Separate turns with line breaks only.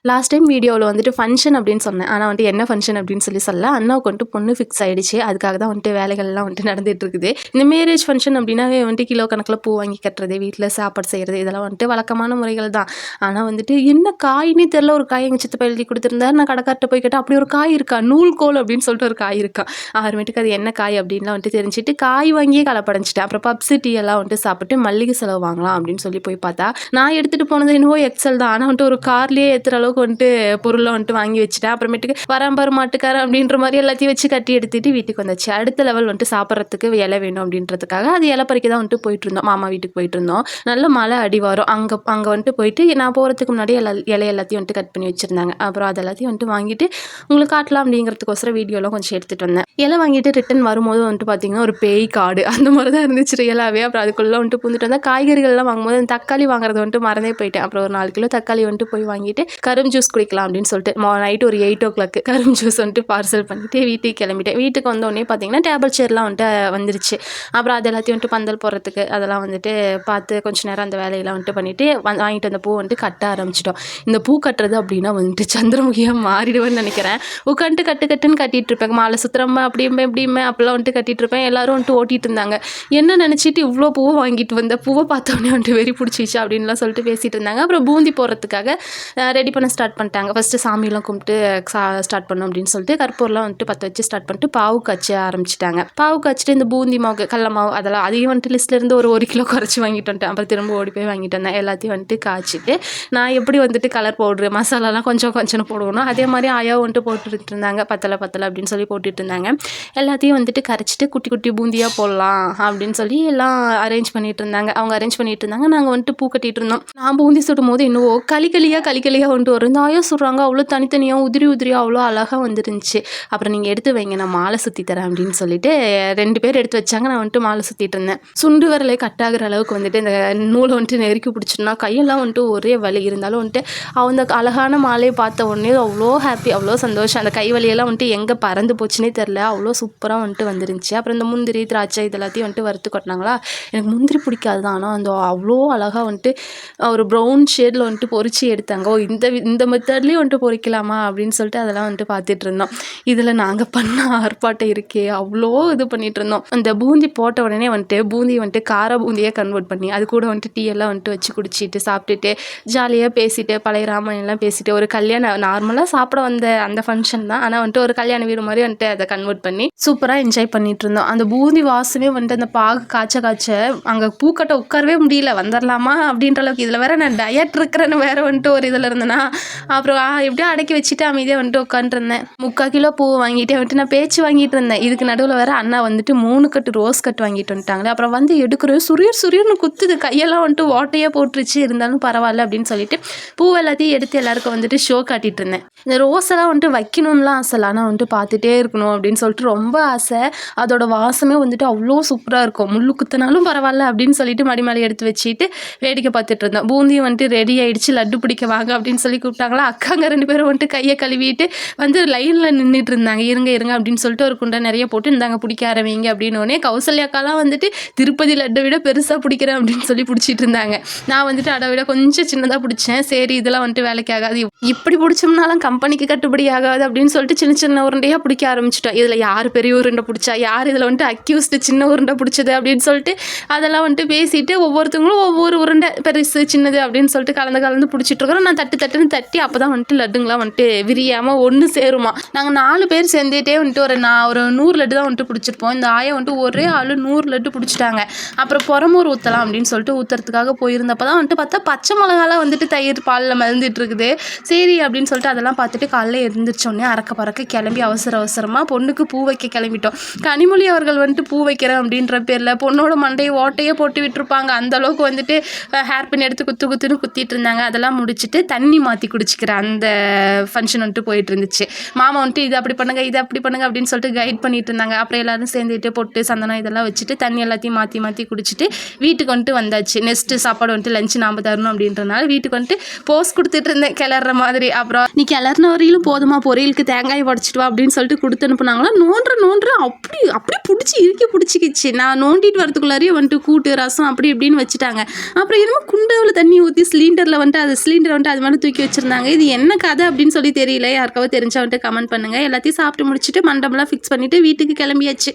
Last time வீடியோவில் வந்துட்டு function அப்படின்னு சொன்னேன். ஆனால் வந்துட்டு என்ன ஃபங்க்ஷன் அப்படின்னு சொல்லல. அண்ணாவுக்கு வந்துட்டு பொண்ணு ஃபிக்ஸ் ஆகிடுச்சு. அதுக்காக தான் வந்துட்டு வேலைகள்லாம் வந்துட்டு நடந்துட்டு இருக்குது. இந்த மேரேஜ் ஃபங்க்ஷன் அப்படின்னாவே வந்துட்டு கிலோ கணக்கில் பூ வாங்கி கட்டுறது, வீட்டில் சாப்பாடு செய்கிறது, இதெல்லாம் வந்துட்டு வழக்கமான முறைகள் தான். ஆனால் வந்துட்டு என்ன காயினே தெரில, ஒரு காய் எங்கள் சித்தப்பா எழுதி கொடுத்துருந்தாரு. நான் கடைக்கார்ட்ட போய் கேட்டால் அப்படி ஒரு காய் இருக்கா, நூல்கோல் அப்படின்னு சொல்லிட்டு ஒரு காய் இருக்கா. அப்புறமேட்டுக்கு அது என்ன காய் அப்படின்லாம் வந்துட்டு தெரிஞ்சுட்டு காய் வாங்கியே கலப்படைஞ்சிட்டேன். அப்புறம் பப்ஸு டீ எல்லாம் வந்துட்டு சாப்பிட்டு மல்லிகை செலவு வாங்கலாம் அப்படின்னு சொல்லி போய் பார்த்தா, நான் எடுத்துகிட்டு போனது என்னவோ எக்ஸல் தான். ஆனால் வந்துட்டு ஒரு கார்லேயே ஏற்றுற அளவுக்கு வந்துட்டு பொருளை வந்துட்டு வாங்கி வச்சுட்டேன். அப்புறமேட்டுக்கு வராம்பாரு மாட்டுக்காரன் அப்படின்ற மாதிரி எல்லாத்தையும் வச்சு கட்டி எடுத்துட்டு வீட்டுக்கு வந்தாச்சு. அடுத்த லெவல் வந்துட்டு சாப்பிட்றதுக்கு இலை வேணும் அப்படின்றதுக்காக அது இலை பறிக்க தான் வந்துட்டு போயிட்டு இருந்தோம். மாமா வீட்டுக்கு போயிட்டு இருந்தோம். நல்ல மழை அடி வரும். அங்கே வந்துட்டு போயிட்டு நான் போகிறதுக்கு முன்னாடி இலை எல்லாத்தையும் வந்துட்டு கட் பண்ணி வச்சுருந்தாங்க. அப்புறம் அது எல்லாத்தையும் வந்துட்டு வாங்கிட்டு உங்களுக்கு காட்டலாம் அப்படிங்கிறதுக்கோசரம் வீடியோலாம் கொஞ்சம் எடுத்துகிட்டு வந்தேன். இலை வாங்கிட்டு ரிட்டன் வரும்போது வந்துட்டு பார்த்தீங்கன்னா ஒரு பேய் காடு அந்த மாதிரி தான் இருந்துச்சு ரியலாகவே. அப்புறம் அதுக்குள்ளே வந்துட்டு பூந்துட்டு வந்தால் காய்கறிகள்லாம் வாங்கும்போது தக்காளி வாங்குறது வந்துட்டு மறந்தே போயிட்டேன். அப்புறம் ஒரு 4 கிலோ தக்காளி வந்துட்டு போய் வாங்கிட்டு கரும் ஜூஸ் குடிக்கலாம் அப்படின்னு சொல்லிட்டு நைட்டு ஒரு 8 o'clock கரும் ஜூஸ் வந்துட்டு பார்சல் பண்ணிவிட்டு வீட்டுக்கு கிளம்பிட்டேன். வீட்டுக்கு வந்தோடனே பார்த்தீங்கன்னா டேபிள் சேர்லாம் வந்துட்டு வந்துருச்சு. அப்புறம் அது எல்லாத்தையும் வந்துட்டு பந்தல் போடுறதுக்கு அதெல்லாம் வந்துட்டு பார்த்து கொஞ்சம் நேரம் அந்த வேலையெல்லாம் வந்துட்டு பண்ணிவிட்டு வாங்கிட்டு வந்த பூ வந்துட்டு கட்ட ஆரம்பிச்சிட்டோம். இந்த பூ கட்டுறது அப்படின்னா வந்துட்டு சந்திரமுகியாக மாறிடுவேன்னு நினைக்கிறேன். உட்காந்துட்டு கட்டுன்னு கட்டிகிட்டு இருப்பேன். மாலை சுத்திரமா அப்படியுமே அப்படிலாம் வந்துட்டு கட்டிகிட்டு இருப்பேன். எல்லோரும் வந்துட்டு ஓட்டிகிட்டு இருந்தாங்க. என்ன நினச்சிட்டு இவ்வளோ பூவை வாங்கிட்டு வந்த பூவை பார்த்தோன்னே வந்துட்டு வெறி பிடிச்சிச்சு அப்படின்லாம் சொல்லிட்டு பேசிகிட்டு இருந்தாங்க. அப்புறம் பூந்தி போடுறதுக்காக ரெடி பண்ண ஸ்டார்ட் பண்ணிட்டாங்க. ஃபஸ்ட்டு சாமியெல்லாம் கும்பிட்டு ஸ்டார்ட் பண்ணோம் அப்படின்னு சொல்லிட்டு கற்பூரெலாம் வந்துட்டு பற்ற வச்சு ஸ்டார்ட் பண்ணிட்டு பாவு காய்ச்ச ஆரம்பிச்சிட்டாங்க. பாவு காய்ச்சிட்டு இந்த பூந்தி மாவு கடல மாவு அதெல்லாம் அதையும் வந்துட்டு லிஸ்ட்லேருந்து ஒரு 1 கிலோ குறைச்சி வாங்கிட்டு வந்துட்டேன். அப்புறம் திரும்ப ஓடி போய் வாங்கிட்டு வந்தேன். எல்லாத்தையும் வந்துட்டு காய்ச்சிட்டு நான் எப்படி வந்துட்டு கலர் பவுட்ரு மசாலாலாம் கொஞ்சம் போடுவோம் அதே மாதிரி ஆயா வந்துட்டு போட்டுட்டு இருந்தாங்க. பத்தலை அப்படின்னு சொல்லி போட்டுட்டு இருந்தாங்க. எல்லாத்தையும் வந்துட்டு கரைச்சிட்டு குட்டி குட்டி பூந்தியாக போடலாம் அப்படின்னு சொல்லி எல்லாம் அரேஞ்ச் பண்ணிட்டு இருந்தாங்க. அவங்க அரேஞ்ச் பண்ணிட்டு இருந்தாங்க. நாங்கள் வந்துட்டு பூ கட்டிட்டு இருந்தோம். நான் பூந்தி சுடும் போது இன்னும் களியாக வந்துட்டு வரும். இந்த ஆயா சுடுறாங்க அவ்வளோ தனித்தனியாக உதிரியாக அவ்வளோ அழகாக வந்துருந்துச்சு. அப்புறம் நீங்கள் எடுத்து வைங்க நான் மாலை சுற்றி தரேன் அப்படின்னு சொல்லிட்டு 2 பேர் எடுத்து வச்சாங்க. நான் வந்துட்டு மாலை சுற்றிட்டு இருந்தேன். சுண்டு வரலை கட்டாகிற அளவுக்கு வந்துட்டு இந்த நூலை வந்துட்டு நெருக்கி பிடிச்சிட்டோம்னா கையெல்லாம் வந்துட்டு ஒரே வலி இருந்தாலும் வந்துட்டு அந்த அழகான மாலையை பார்த்த உடனே அவ்வளோ ஹாப்பி, அவ்வளோ சந்தோஷம். அந்த கை வலியெல்லாம் வந்துட்டு எங்கே பறந்து போச்சுன்னே தெரில. அவ்வளோ சூப்பராக வந்துட்டு வந்துருந்துச்சு. அப்புறம் இந்த முந்திரி திராட்சை இதெல்லாத்தையும் வந்துட்டு வறுத்து கொட்டினாங்களா. எனக்கு முந்திரி பிடிக்காது தான். ஆனால் அந்த அவ்வளோ அழகாக வந்துட்டு ஒரு ப்ரௌன் ஷேடில் வந்துட்டு பொரிச்சு எடுத்தாங்க. இந்த மெத்தட்லேயும் வந்துட்டு பொரிக்கலாமா அப்படின்னு சொல்லிட்டு அதெல்லாம் வந்துட்டு பார்த்துட்டு இருந்தோம். இதில் நாங்கள் பண்ண ஆர்ப்பாட்டம் இருக்கே அவ்வளோ இது பண்ணிட்டு இருந்தோம். அந்த பூந்தி போட்ட உடனே வந்துட்டு பூந்தி வந்துட்டு கார பூந்தியாக கன்வெர்ட் பண்ணி அது கூட வந்துட்டு டீ எல்லாம் வந்துட்டு வச்சு குடிச்சிட்டு சாப்பிட்டுட்டு ஜாலியாக பேசிட்டு பழைய ராமாயணம்லாம் பேசிட்டு ஒரு கல்யாணம் நார்மலாக சாப்பிட வந்த அந்த ஃபங்க்ஷன் தான். ஆனால் வந்துட்டு ஒரு கல்யாண வீடு மாதிரி வந்துட்டு அதை கன்வெர்ட் பண்ணி சூப்பராக என்ஜாய் பண்ணிட்டு இருந்தோம். அந்த பூந்தி வாசமே வந்துட்டு அந்த பாகு காய்ச்ச அங்கே பூக்கட்ட உட்காரவே முடியல. வந்துடலாமா அப்படின்ற அளவுக்கு. இதில் வேற நான் டயட் இருக்கிறேன்னு வேற வந்துட்டு ஒரு இதில் இருந்தேன்னா அப்புறம் எப்படியோ அடக்கி வச்சுட்டு அமைதியாக வந்துட்டு உட்காந்துருந்தேன். 3/4 கிலோ பூ வாங்கிட்டே வந்துட்டு நான் பேச்சு வாங்கிட்டு இருந்தேன். இதுக்கு நடுவில் வேற அண்ணா வந்துட்டு 3 கட்டு ரோஸ் கட்டு வாங்கிட்டு வந்துட்டாங்களே. அப்புறம் வந்து எடுக்கிறோம் சுரியர்னு குத்துது கையெல்லாம் வந்துட்டு ஓட்டையாக போட்டுருச்சு. இருந்தாலும் பரவாயில்ல அப்படின்னு சொல்லிட்டு பூ எல்லாத்தையும் எடுத்து எல்லாருக்கும் வந்துட்டு ஷோ காட்டிட்டு இருந்தேன். இந்த ரோஸ் எல்லாம் வந்துட்டு வைக்கணும்லாம் ஆசை இல்லை. ஆனால் வந்துட்டு பார்த்துட்டே இருக்கணும் அப்படின்னு சொல்லிட்டு ரொம்ப ஆசை. அதோட வாசமே வந்துட்டு அவ்வளோ சூப்பராக இருக்கும். முள்ளு குத்தினாலும் பரவாயில்ல அப்படின்னு சொல்லிட்டு மடிமலை எடுத்து வச்சுட்டு வேடிக்கை பார்த்துட்டு இருந்தேன். பூந்தியும் வந்துட்டு ரெடி ஆகிடுச்சு. லட்டு பிடிக்க வாங்க அப்படின்னு சொல்லி கூப்பிட்டாங்களா. அக்காங்க 2 பேரும் வந்துட்டு கையை கழுவிட்டு வந்து லைனில் நின்றுட்டு இருந்தாங்க. இருங்க அப்படின்னு சொல்லிட்டு ஒரு குண்டை நிறைய போட்டு இருந்தாங்க பிடிக்க ஆரம்பிங்க அப்படின்னோடனே கௌசல்யாக்காலாம் வந்துட்டு திருப்பதி லட்டை விட பெருசாக பிடிக்கிறேன் அப்படின்னு சொல்லி பிடிச்சிட்டு இருந்தாங்க. நான் வந்துட்டு அதை விட கொஞ்சம் சின்னதாக பிடிச்சேன். சரி இதெல்லாம் வந்துட்டு வேலைக்கு ஆகாது, இப்படி பிடிச்சோம்னாலும் கம்பெனிக்கு கட்டுப்படி ஆகாது அப்படின்னு சொல்லிட்டு சின்ன உருண்டையாக பிடிக்க ஆரம்பிச்சிட்டோம். இதில் யார் பெரிய உருண்டை பிடிச்சா யார் இதில் வந்துட்டு அக்யூஸ்டு சின்ன உருண்டை பிடிச்சது அப்படின்னு சொல்லிட்டு அதெல்லாம் வந்துட்டு பேசிட்டு ஒவ்வொருத்தவங்களும் ஒவ்வொரு உருண்டை பெருசு சின்னது அப்படின்னு சொல்லிட்டு கலந்து பிடிச்சிட்டு இருக்கிறோம். நான் தட்டுன்னு தட்டி அப்போ தான் வந்துட்டு லட்டுங்களாம் வந்துட்டு விரியாமல் ஒன்று சேருமா. நாங்கள் 4 பேர் சேர்ந்துட்டே வந்துட்டு ஒரு 100 லட்டு தான் வந்துட்டு பிடிச்சிருப்போம். இந்த ஆயை வந்துட்டு ஒரே ஆள் 100 லட்டு பிடிச்சிட்டாங்க. அப்புறம் புறமூர் ஊற்றலாம் அப்படின்னு சொல்லிட்டு ஊற்றுறதுக்காக போயிருந்தப்போ தான் வந்துட்டு பார்த்தா பச்சை மிளகாலாம் வந்துட்டு தயிர் பாலில் மறந்துட்டு இருக்குது. சரி அப்படின்னு சொல்லிட்டு அதெல்லாம் பார்த்துட்டு காலையில் எழுந்திரிச்சோடனே பறக்க கிளம்பி அவசரமாக பொண்ணுக்கு பூ வைக்க கிளம்பிட்டோம். கனிமொழி அவர்கள் வந்துட்டு பூ வைக்கிறேன் அப்படின்ற பேரில் பொண்ணோட மண்டையை ஓட்டையே போட்டு விட்டுருப்பாங்க. அந்த அளவுக்கு வந்துட்டு ஹேர் பின் எடுத்து குத்துன்னு குத்திட்டு இருந்தாங்க. அதெல்லாம் முடிச்சுட்டு தண்ணி மாற்றி குடிச்சிக்கிற அந்த ஃபங்க்ஷன் வந்துட்டு போயிட்டு இருந்துச்சு. மாமா வந்துட்டு இது அப்படி பண்ணுங்க அப்படின்னு சொல்லிட்டு கைட் பண்ணிட்டு இருந்தாங்க. அப்புறம் எல்லாரும் சேர்ந்துட்டு பொட்டு சந்தனம் இதெல்லாம் வச்சுட்டு தண்ணி எல்லாத்தையும் மாற்றி குடிச்சிட்டு வீட்டுக்கு வந்துட்டு வந்தாச்சு. நெக்ஸ்ட்டு சாப்பாடு வந்துட்டு லஞ்சு நாம் தரணும் அப்படின்றனால வீட்டுக்கு வந்துட்டு போஸ்ட் கொடுத்துட்டு இருந்தேன் கிளற மாதிரி. அப்புறம் நீ கிளறின வரையிலும் போதுமா பொரியலுக்கு தேங்காய் உடச்சிட்டு வா அப்படின்னு சொல்லிட்டு கொடுத்து அனுப்புனாங்களா. நோண்டுற அப்படி பிடிச்சிக்கிச்சு. நான் நோண்டிட்டு வரதுக்குள்ளாரையே வந்துட்டு கூட்டு ரசம் அப்படி இப்படின்னு வச்சுட்டாங்க. அப்புறம் என்னமோ குண்டாவில் தண்ணி ஊற்றி சிலிண்டரில் வந்துட்டு அது மேலே தூக்கி வச்சு வச்சுருந்தாங்க. இது என்ன கதை அப்படின்னு சொல்லி தெரியல. யாருக்காவது தெரிஞ்சா வந்துட்டு கமெண்ட் பண்ணுங்கள். எல்லாத்தையும் சாப்பிட்டு முடிச்சுட்டு மண்டபம்லாம் ஃபிக்ஸ் பண்ணிவிட்டு வீட்டுக்கு கிளம்பியாச்சு.